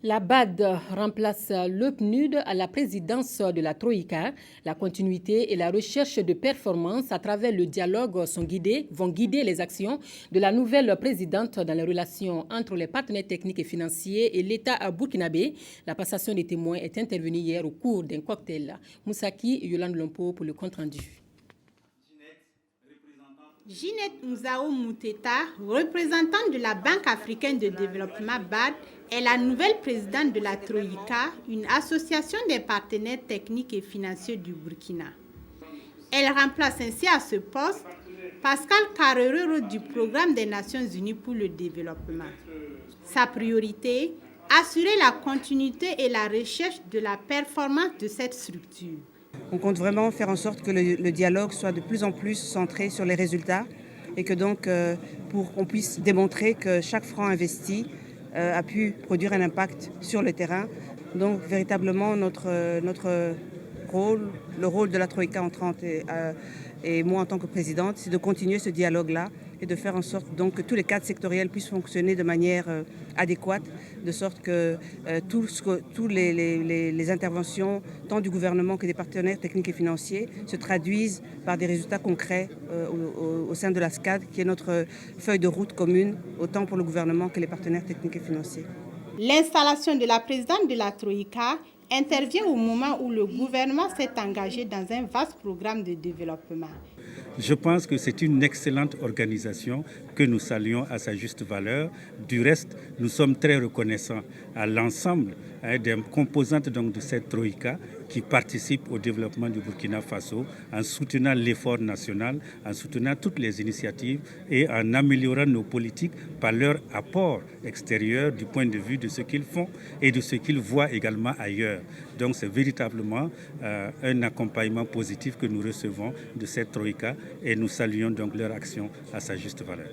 La BAD remplace le PNUD à la présidence de la Troïka. La continuité et la recherche de performance à travers le dialogue vont guider les actions de la nouvelle présidente dans les relations entre les partenaires techniques et financiers et l'État burkinabé. La passation des témoins est intervenue hier au cours d'un cocktail. Moussaki Yolande Lompo pour le compte-rendu. Ginette Nzao Mouteta, représentante de la Banque africaine de développement BAD, est la nouvelle présidente de la Troïka, une association des partenaires techniques et financiers du Burkina. Elle remplace ainsi à ce poste Pascal Carrerero du Programme des Nations Unies pour le développement. Sa priorité, assurer la continuité et la recherche de la performance de cette structure. On compte vraiment faire en sorte que le dialogue soit de plus en plus centré sur les résultats et que donc pour qu'on puisse démontrer que chaque franc investi a pu produire un impact sur le terrain. Donc véritablement notre rôle, le rôle de la Troïka entrante et moi en tant que présidente, c'est de continuer ce dialogue-là et de faire en sorte donc que tous les cadres sectoriels puissent fonctionner de manière adéquate, de sorte que toutes les interventions, tant du gouvernement que des partenaires techniques et financiers, se traduisent par des résultats concrets au sein de la SCAD, qui est notre feuille de route commune, autant pour le gouvernement que les partenaires techniques et financiers. L'installation de la présidente de la Troïka intervient au moment où le gouvernement s'est engagé dans un vaste programme de développement. Je pense que c'est une excellente organisation que nous saluons à sa juste valeur. Du reste, nous sommes très reconnaissants à l'ensemble des composantes donc, de cette Troïka qui participent au développement du Burkina Faso en soutenant l'effort national, en soutenant toutes les initiatives et en améliorant nos politiques par leur apport extérieur du point de vue de ce qu'ils font et de ce qu'ils voient également ailleurs. Donc c'est véritablement un accompagnement positif que nous recevons de cette Troïka et nous saluons donc leur action à sa juste valeur.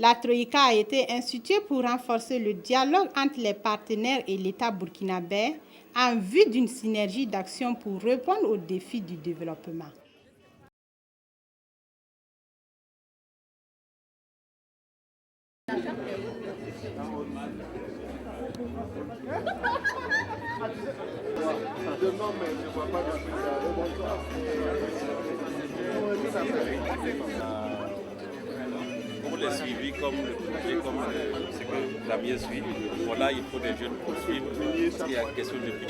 La Troïka a été instituée pour renforcer le dialogue entre les partenaires et l'État burkinabé en vue d'une synergie d'action pour répondre aux défis du développement. Pour les suivis comme le projet, comme ce que Damien suit, voilà, il faut des jeunes pour suivre, parce qu'il y a une question de but.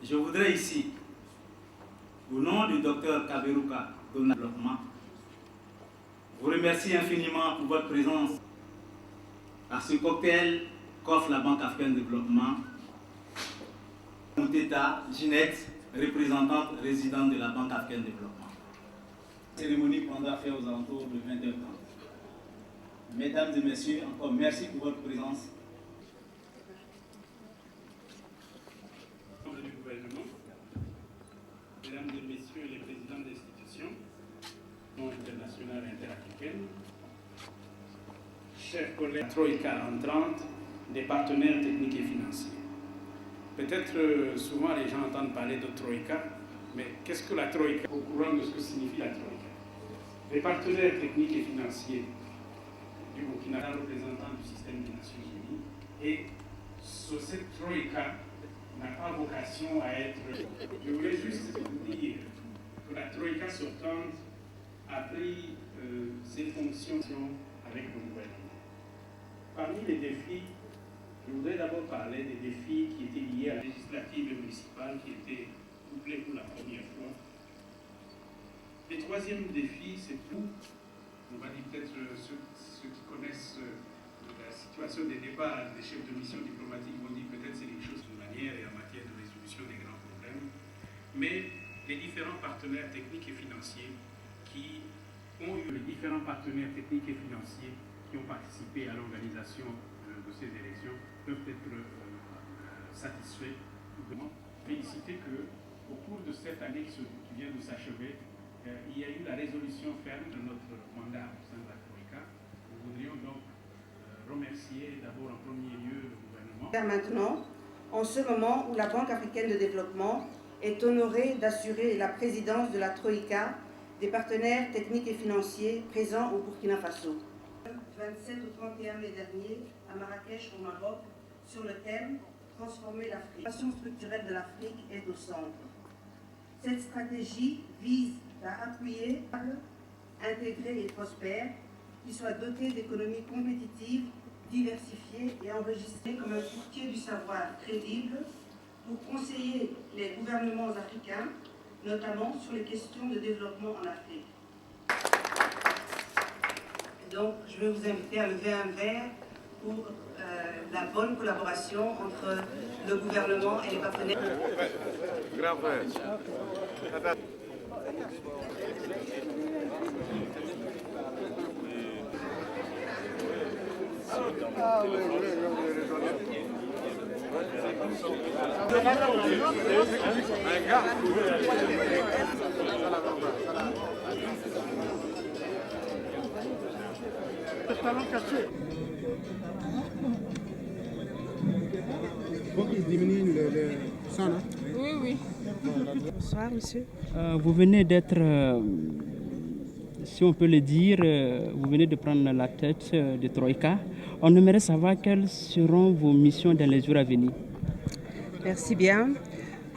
Je voudrais ici, au nom du docteur Kaberuka de développement, vous remercier infiniment pour votre présence à ce cocktail qu'offre la Banque africaine de développement. Mouteta Ginette, représentante résidente de la Banque africaine de développement. La cérémonie prendra fin aux alentours de 20h30. Mesdames et messieurs, encore merci pour votre présence. Du gouvernement, mesdames et messieurs les présidents d'institutions internationales et interafricaines, chers collègues, Troïka entrante, des partenaires techniques et financiers. Peut-être souvent les gens entendent parler de Troïka, mais qu'est-ce que la Troïka? Au courant de ce que signifie la Troïka. Les partenaires techniques et financiers du Burkina Faso, représentants du système des Nations Unies, et cette Troïka n'a pas vocation à être... Je voulais juste vous dire que la Troïka sortante a pris ses fonctions avec le gouvernement. Parmi les défis, je voudrais d'abord parler des défis qui étaient liés à la législative et municipale qui étaient couplés pour la première fois. Le troisième défi, c'est pour, on va dire peut-être ceux qui connaissent la situation des débats des chefs de mission diplomatique vont dire peut-être c'est des choses de manière et en matière de résolution des grands problèmes, mais les différents partenaires techniques et financiers qui ont eu les différents partenaires techniques et financiers qui ont participé à l'organisation de ces élections peuvent être satisfaits. Féliciter qu'au cours de cette année qui vient de s'achever, il y a eu la résolution ferme de notre mandat au sein de la Troïka. Nous voudrions donc remercier d'abord en premier lieu le gouvernement. Maintenant, en ce moment où la Banque africaine de développement est honorée d'assurer la présidence de la Troïka des partenaires techniques et financiers présents au Burkina Faso. 27 au 31 mai dernier, à Marrakech, au Maroc, sur le thème « Transformer l'Afrique ». La situation structurelle de l'Afrique est au centre. Cette stratégie vise à appuyer, intégrer et prospère, qui soit doté d'économies compétitives, diversifiées et enregistrées comme un courtier du savoir crédible pour conseiller les gouvernements africains, notamment sur les questions de développement en Afrique. Donc, je vais vous inviter à lever un verre pour la bonne collaboration entre le gouvernement et les partenaires. Oui, oui. Bonsoir, monsieur. Vous venez d'être, si on peut le dire, vous venez de prendre la tête de Troïka. On aimerait savoir quelles seront vos missions dans les jours à venir. Merci bien.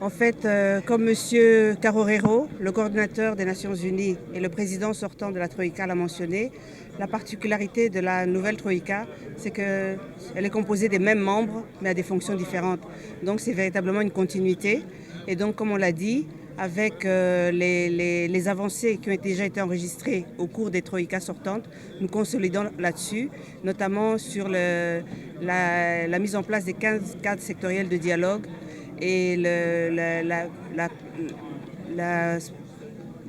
En fait, comme monsieur Carorero, le coordinateur des Nations Unies et le président sortant de la Troïka l'a mentionné, la particularité de la nouvelle Troïka, c'est qu'elle est composée des mêmes membres, mais à des fonctions différentes. Donc c'est véritablement une continuité. Et donc, comme on l'a dit, avec les avancées qui ont déjà été enregistrées au cours des Troïkas sortantes, nous consolidons là-dessus, notamment sur la mise en place des 15 cadres sectoriels de dialogue et la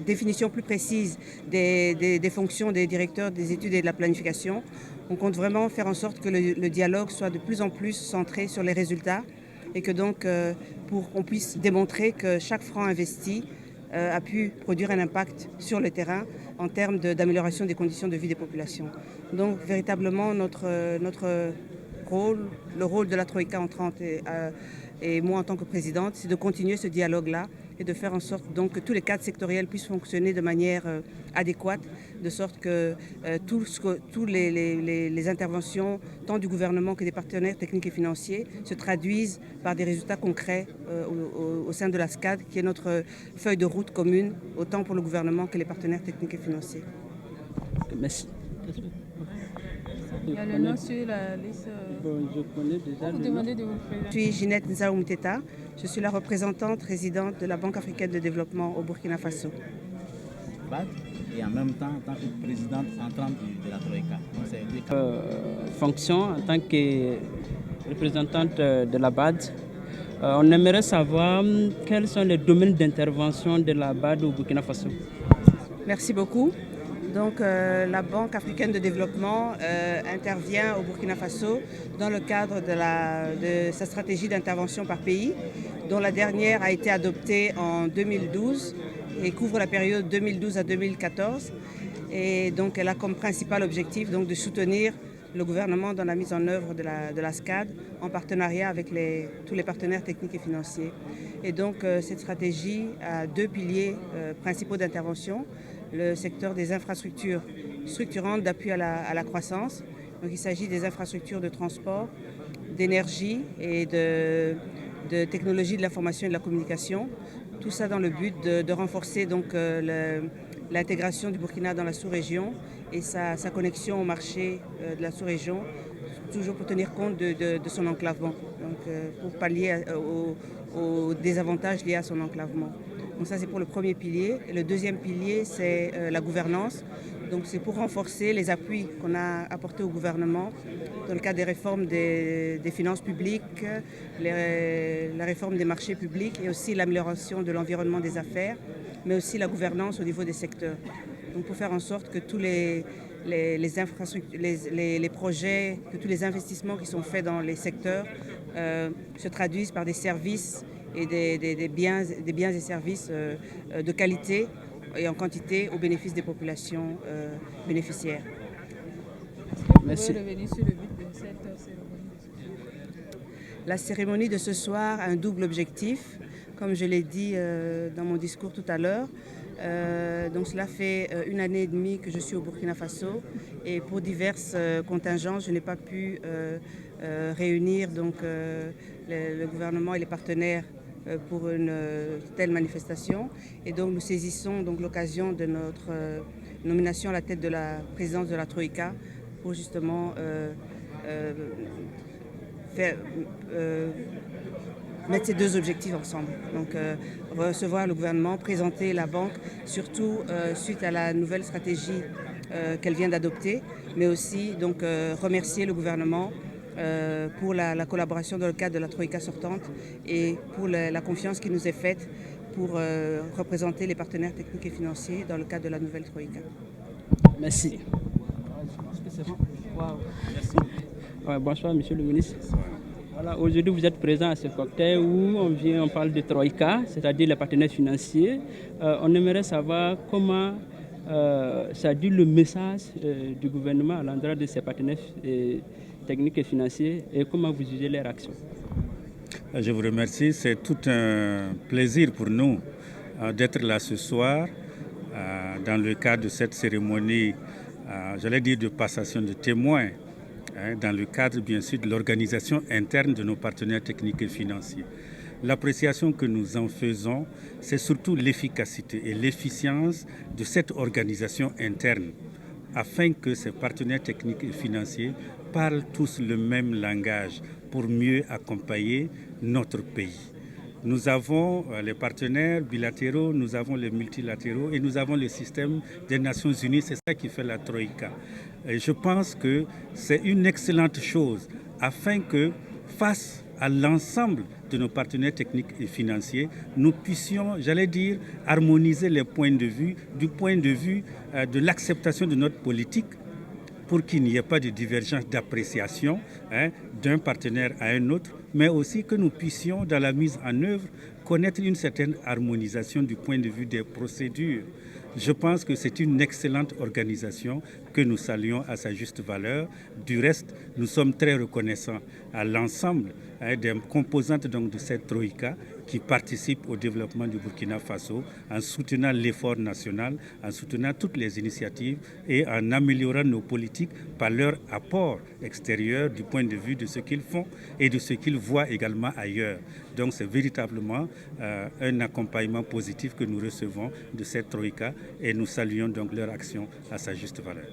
définition plus précise des fonctions des directeurs des études et de la planification. On compte vraiment faire en sorte que le dialogue soit de plus en plus centré sur les résultats et que donc pour qu'on puisse démontrer que chaque franc investi a pu produire un impact sur le terrain en termes d'amélioration des conditions de vie des populations. Donc véritablement notre rôle, le rôle de la Troïka entrante et moi en tant que présidente, c'est de continuer ce dialogue-là et de faire en sorte donc que tous les cadres sectoriels puissent fonctionner de manière adéquate, de sorte que toutes les interventions, tant du gouvernement que des partenaires techniques et financiers, se traduisent par des résultats concrets au sein de la SCAD, qui est notre feuille de route commune, autant pour le gouvernement que les partenaires techniques et financiers. Merci. Il y a le nom sur la liste. Bon, je connais déjà. Vous demandez de vous présenter. Je suis Ginette Nzaou Mouteta. Je suis la représentante résidente de la Banque africaine de développement au Burkina Faso. Et en même temps en tant que présidente entrante de la Troïka. Fonction en tant que représentante de la BAD. On aimerait savoir quels sont les domaines d'intervention de la BAD au Burkina Faso. Merci beaucoup. Donc, la Banque africaine de développement intervient au Burkina Faso dans le cadre de sa stratégie d'intervention par pays, dont la dernière a été adoptée en 2012 et couvre la période 2012 à 2014. Et donc, elle a comme principal objectif donc, de soutenir le gouvernement dans la mise en œuvre de la SCAD en partenariat avec tous les partenaires techniques et financiers. Et donc, cette stratégie a deux piliers principaux d'intervention. Le secteur des infrastructures structurantes d'appui à la croissance. Donc, il s'agit des infrastructures de transport, d'énergie et de technologie de l'information et de la communication. Tout ça dans le but de renforcer donc, l'intégration du Burkina dans la sous-région et sa connexion au marché de la sous-région, toujours pour tenir compte de son enclavement, donc, pour pallier aux désavantages liés à son enclavement. Donc ça, c'est pour le premier pilier. Et le deuxième pilier, c'est la gouvernance. Donc c'est pour renforcer les appuis qu'on a apportés au gouvernement dans le cadre des réformes des finances publiques, la réforme des marchés publics et aussi l'amélioration de l'environnement des affaires, mais aussi la gouvernance au niveau des secteurs. Donc pour faire en sorte que tous les infrastructures, les projets, que tous les investissements qui sont faits dans les secteurs se traduisent par des services et des biens et services de qualité et en quantité au bénéfice des populations bénéficiaires. Merci. Vous pouvez revenir sur le but de cette cérémonie de ce soir. La cérémonie de ce soir a un double objectif, comme je l'ai dit dans mon discours tout à l'heure. Donc cela fait 1 année et demie que je suis au Burkina Faso et pour diverses contingences, je n'ai pas pu réunir donc, le gouvernement et les partenaires pour une telle manifestation. Et donc nous saisissons donc l'occasion de notre nomination à la tête de la présidence de la Troïka pour justement mettre ces deux objectifs ensemble. Donc recevoir le gouvernement, présenter la banque, surtout suite à la nouvelle stratégie qu'elle vient d'adopter, mais aussi donc remercier le gouvernement pour la collaboration dans le cadre de la Troïka sortante et pour la confiance qui nous est faite pour représenter les partenaires techniques et financiers dans le cadre de la nouvelle Troïka. Merci. Wow. Merci. Ouais, bonsoir, monsieur le ministre. Voilà, aujourd'hui, vous êtes présent à ce cocktail où on parle de Troïka, c'est-à-dire les partenaires financiers. On aimerait savoir comment ça dit le message du gouvernement à l'endroit de ses partenaires techniques et financiers et comment vous jugez leur action. Je vous remercie. C'est tout un plaisir pour nous d'être là ce soir dans le cadre de cette cérémonie, j'allais dire de passation de témoins, dans le cadre bien sûr de l'organisation interne de nos partenaires techniques et financiers. L'appréciation que nous en faisons, c'est surtout l'efficacité et l'efficience de cette organisation interne, afin que ces partenaires techniques et financiers parlent tous le même langage pour mieux accompagner notre pays. Nous avons les partenaires bilatéraux, nous avons les multilatéraux et nous avons le système des Nations Unies. C'est ça qui fait la Troïka. Et je pense que c'est une excellente chose afin que, face à l'ensemble de nos partenaires techniques et financiers, nous puissions, j'allais dire, harmoniser les points de vue du point de vue de l'acceptation de notre politique pour qu'il n'y ait pas de divergence d'appréciation d'un partenaire à un autre, mais aussi que nous puissions, dans la mise en œuvre, connaître une certaine harmonisation du point de vue des procédures. Je pense que c'est une excellente organisation que nous saluons à sa juste valeur. Du reste, nous sommes très reconnaissants à l'ensemble des composantes donc, de cette Troïka qui participent au développement du Burkina Faso en soutenant l'effort national, en soutenant toutes les initiatives et en améliorant nos politiques par leur apport extérieur du point de vue de ce qu'ils font et de ce qu'ils voient également ailleurs. Donc c'est véritablement un accompagnement positif que nous recevons de cette Troïka et nous saluons donc leur action à sa juste valeur.